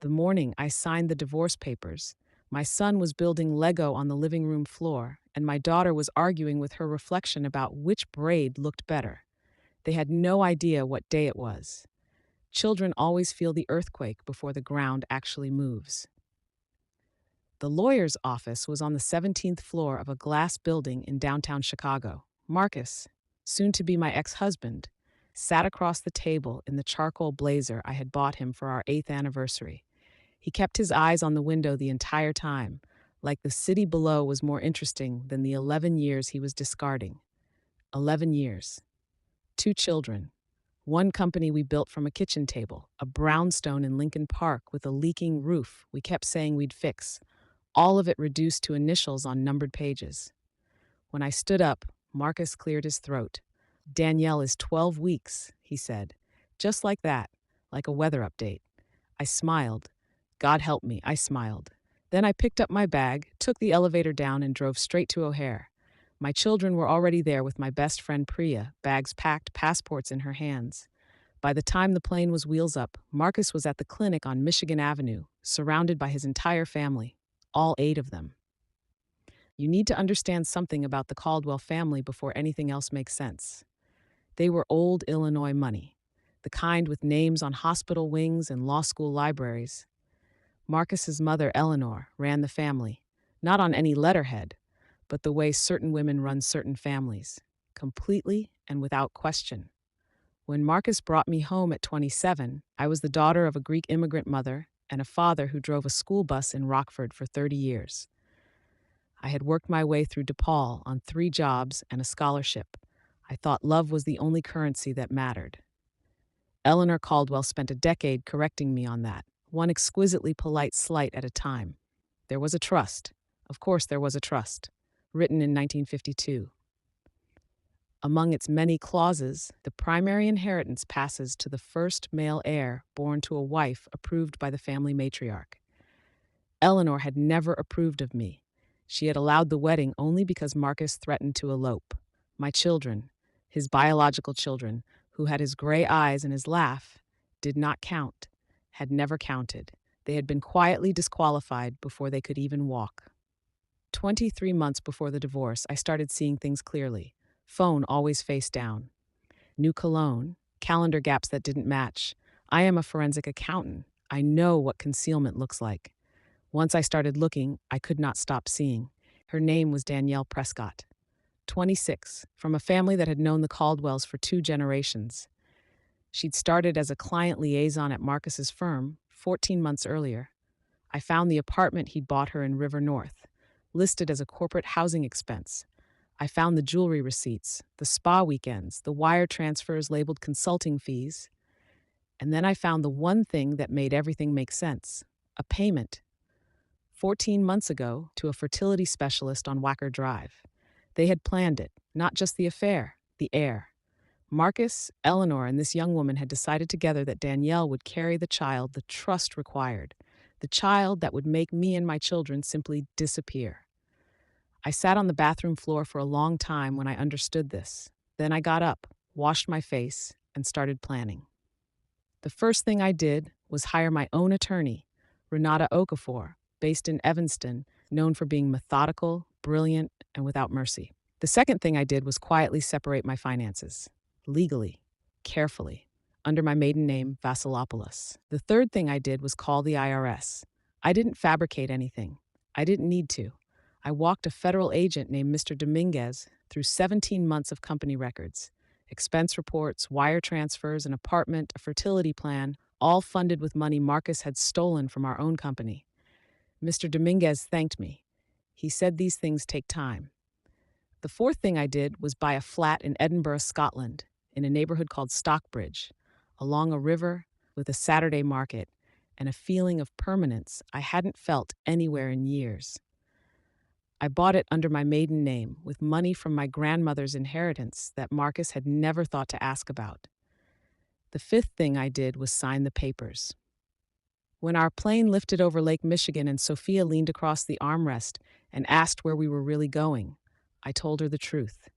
The morning I signed the divorce papers, my son was building Lego on the living room floor, and my daughter was arguing with her reflection about which braid looked better. They had no idea what day it was. Children always feel the earthquake before the ground actually moves. The lawyer's office was on the 17th floor of a glass building in downtown Chicago. Marcus, soon to be my ex husband, sat across the table in the charcoal blazer I had bought him for our 8th anniversary. He kept his eyes on the window the entire time, like the city below was more interesting than the 11 years he was discarding. 11 years. 2 children. One company we built from a kitchen table, a brownstone in Lincoln Park with a leaking roof we kept saying we'd fix, all of it reduced to initials on numbered pages. When I stood up, Marcus cleared his throat. "Danielle is 12 weeks," he said. Just like that, like a weather update. I smiled. God help me, I smiled. Then I picked up my bag, took the elevator down, and drove straight to O'Hare. My children were already there with my best friend Priya, bags packed, passports in her hands. By the time the plane was wheels up, Marcus was at the clinic on Michigan Avenue, surrounded by his entire family, all 8 of them. You need to understand something about the Caldwell family before anything else makes sense. They were old Illinois money, the kind with names on hospital wings and law school libraries. Marcus's mother, Eleanor, ran the family, not on any letterhead, but the way certain women run certain families, completely and without question. When Marcus brought me home at 27, I was the daughter of a Greek immigrant mother and a father who drove a school bus in Rockford for 30 years. I had worked my way through DePaul on 3 jobs and a scholarship. I thought love was the only currency that mattered. Eleanor Caldwell spent a decade correcting me on that, one exquisitely polite slight at a time. There was a trust. Of course there was a trust. Written in 1952. Among its many clauses, the primary inheritance passes to the first male heir born to a wife approved by the family matriarch. Eleanor had never approved of me. She had allowed the wedding only because Marcus threatened to elope. My children, his biological children, who had his gray eyes and his laugh, did not count, had never counted. They had been quietly disqualified before they could even walk. 23 months before the divorce, I started seeing things clearly. Phone always face down. New cologne, calendar gaps that didn't match. I am a forensic accountant. I know what concealment looks like. Once I started looking, I could not stop seeing. Her name was Danielle Prescott. 26, from a family that had known the Caldwells for 2 generations. She'd started as a client liaison at Marcus's firm 14 months earlier. I found the apartment he'd bought her in River North, listed as a corporate housing expense. I found the jewelry receipts, the spa weekends, the wire transfers labeled consulting fees. And then I found the one thing that made everything make sense, a payment. 14 months ago to a fertility specialist on Wacker Drive. They had planned it, not just the affair, the heir. Marcus, Eleanor, and this young woman had decided together that Danielle would carry the child the trust required, the child that would make me and my children simply disappear. I sat on the bathroom floor for a long time when I understood this. Then I got up, washed my face, and started planning. The first thing I did was hire my own attorney, Renata Okafor, based in Evanston, known for being methodical, brilliant, and without mercy. The second thing I did was quietly separate my finances, legally, carefully, under my maiden name, Vasilopoulos. The third thing I did was call the IRS. I didn't fabricate anything. I didn't need to. I walked a federal agent named Mr. Dominguez through 17 months of company records, expense reports, wire transfers, an apartment, a fertility plan, all funded with money Marcus had stolen from our own company. Mr. Dominguez thanked me. He said these things take time. The fourth thing I did was buy a flat in Edinburgh, Scotland, in a neighborhood called Stockbridge, along a river with a Saturday market and a feeling of permanence I hadn't felt anywhere in years. I bought it under my maiden name with money from my grandmother's inheritance that Marcus had never thought to ask about. The fifth thing I did was sign the papers. When our plane lifted over Lake Michigan and Sophia leaned across the armrest and asked where we were really going, I told her the truth.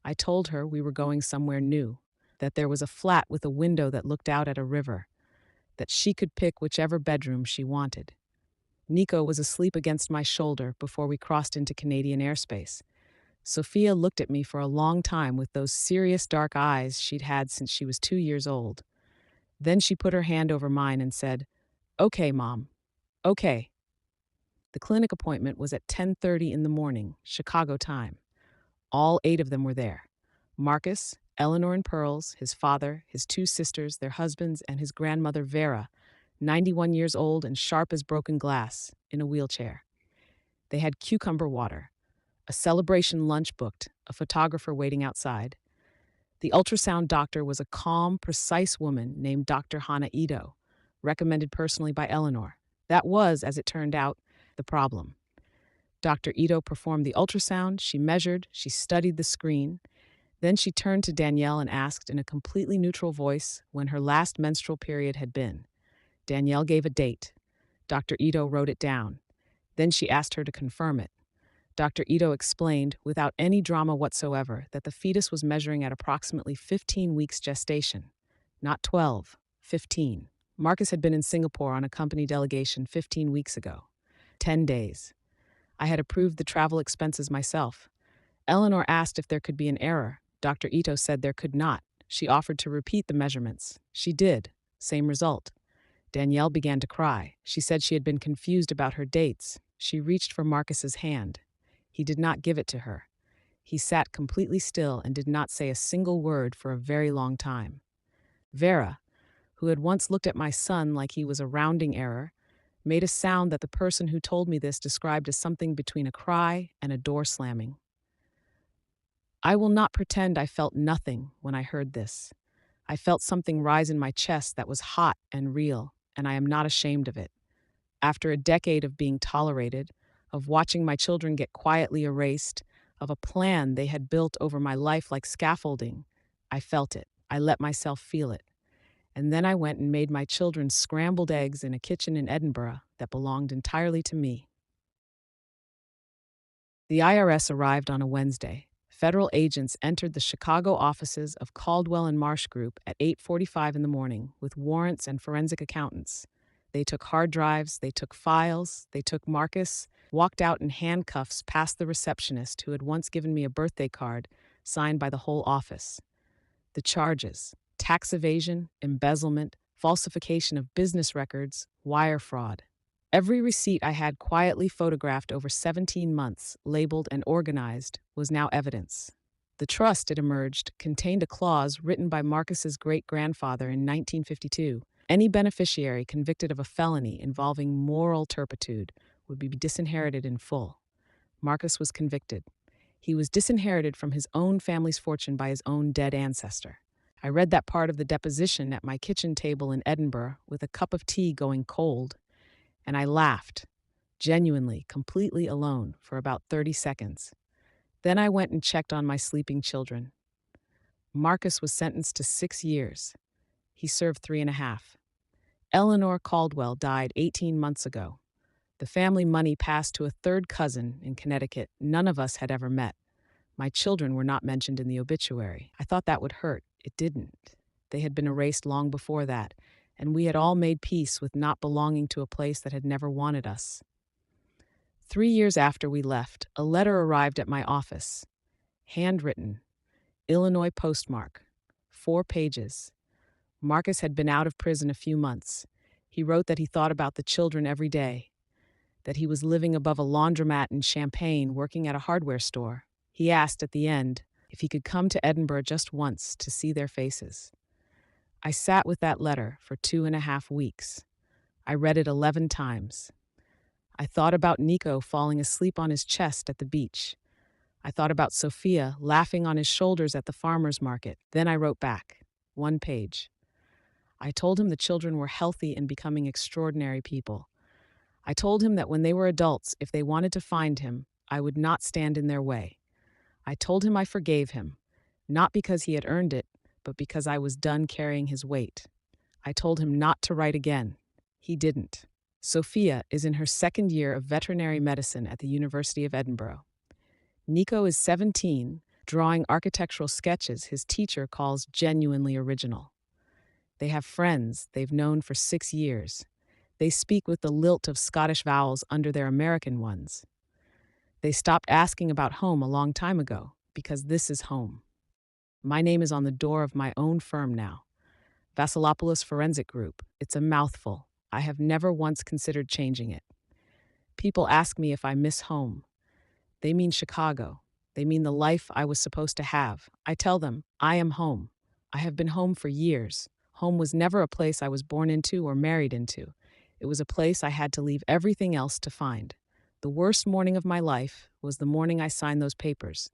I told her we were going somewhere new, that there was a flat with a window that looked out at a river, that she could pick whichever bedroom she wanted. Nico was asleep against my shoulder before we crossed into Canadian airspace. Sophia looked at me for a long time with those serious dark eyes she'd had since she was 2 years old. Then she put her hand over mine and said, "Okay, Mom. Okay." The clinic appointment was at 10:30 in the morning, Chicago time. All 8 of them were there. Marcus, Eleanor and Pearls, his father, his 2 sisters, their husbands, and his grandmother Vera, 91 years old and sharp as broken glass, in a wheelchair. They had cucumber water, a celebration lunch booked, a photographer waiting outside. The ultrasound doctor was a calm, precise woman named Dr. Hana Ito, recommended personally by Eleanor. That was, as it turned out, the problem. Dr. Ito performed the ultrasound, she measured, she studied the screen. Then she turned to Danielle and asked in a completely neutral voice when her last menstrual period had been. Danielle gave a date. Dr. Ito wrote it down. Then she asked her to confirm it. Dr. Ito explained, without any drama whatsoever, that the fetus was measuring at approximately 15 weeks gestation. Not 12, 15. Marcus had been in Singapore on a company delegation 15 weeks ago. 10 days. I had approved the travel expenses myself. Eleanor asked if there could be an error. Dr. Ito said there could not. She offered to repeat the measurements. She did. Same result. Danielle began to cry. She said she had been confused about her dates. She reached for Marcus's hand. He did not give it to her. He sat completely still and did not say a single word for a very long time. Vera, who had once looked at my son like he was a rounding error, made a sound that the person who told me this described as something between a cry and a door slamming. I will not pretend I felt nothing when I heard this. I felt something rise in my chest that was hot and real, and I am not ashamed of it. After a decade of being tolerated, of watching my children get quietly erased, of a plan they had built over my life like scaffolding, I felt it. I let myself feel it. And then I went and made my children scrambled eggs in a kitchen in Edinburgh that belonged entirely to me. The IRS arrived on a Wednesday. Federal agents entered the Chicago offices of Caldwell and Marsh Group at 8:45 in the morning with warrants and forensic accountants. They took hard drives, they took files, they took Marcus, walked out in handcuffs past the receptionist who had once given me a birthday card signed by the whole office. The charges: tax evasion, embezzlement, falsification of business records, wire fraud. Every receipt I had quietly photographed over 17 months, labeled and organized, was now evidence. The trust, it emerged, contained a clause written by Marcus's great-grandfather in 1952. Any beneficiary convicted of a felony involving moral turpitude would be disinherited in full. Marcus was convicted. He was disinherited from his own family's fortune by his own dead ancestor. I read that part of the deposition at my kitchen table in Edinburgh with a cup of tea going cold, and I laughed, genuinely, completely alone, for about 30 seconds. Then I went and checked on my sleeping children. Marcus was sentenced to 6 years. He served 3.5. Eleanor Caldwell died 18 months ago. The family money passed to a third cousin in Connecticut none of us had ever met. My children were not mentioned in the obituary. I thought that would hurt. It didn't. They had been erased long before that, and we had all made peace with not belonging to a place that had never wanted us. 3 years after we left, a letter arrived at my office. Handwritten. Illinois postmark. 4 pages. Marcus had been out of prison a few months. He wrote that he thought about the children every day, that he was living above a laundromat in Champaign working at a hardware store. He asked at the end if he could come to Edinburgh just once to see their faces. I sat with that letter for 2.5 weeks. I read it 11 times. I thought about Nico falling asleep on his chest at the beach. I thought about Sophia laughing on his shoulders at the farmer's market. Then I wrote back, 1 page. I told him the children were healthy and becoming extraordinary people. I told him that when they were adults, if they wanted to find him, I would not stand in their way. I told him I forgave him, not because he had earned it, but because I was done carrying his weight. I told him not to write again. He didn't. Sophia is in her 2nd year of veterinary medicine at the University of Edinburgh. Nico is 17, drawing architectural sketches his teacher calls genuinely original. They have friends they've known for 6 years. They speak with the lilt of Scottish vowels under their American ones. They stopped asking about home a long time ago because this is home. My name is on the door of my own firm now, Vasilopoulos Forensic Group. It's a mouthful. I have never once considered changing it. People ask me if I miss home. They mean Chicago. They mean the life I was supposed to have. I tell them, I am home. I have been home for years. Home was never a place I was born into or married into. It was a place I had to leave everything else to find. The worst morning of my life was the morning I signed those papers.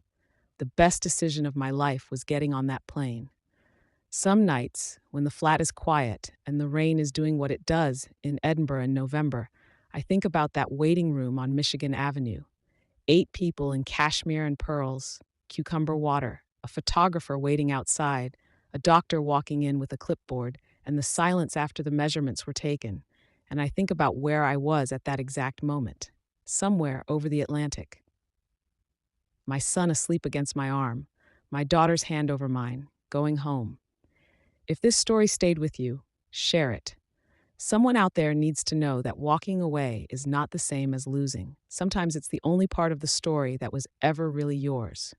The best decision of my life was getting on that plane. Some nights, when the flat is quiet and the rain is doing what it does in Edinburgh in November, I think about that waiting room on Michigan Avenue. 8 people in cashmere and pearls, cucumber water, a photographer waiting outside, a doctor walking in with a clipboard, and the silence after the measurements were taken. And I think about where I was at that exact moment, somewhere over the Atlantic. My son asleep against my arm, my daughter's hand over mine, going home. If this story stayed with you, share it. Someone out there needs to know that walking away is not the same as losing. Sometimes it's the only part of the story that was ever really yours.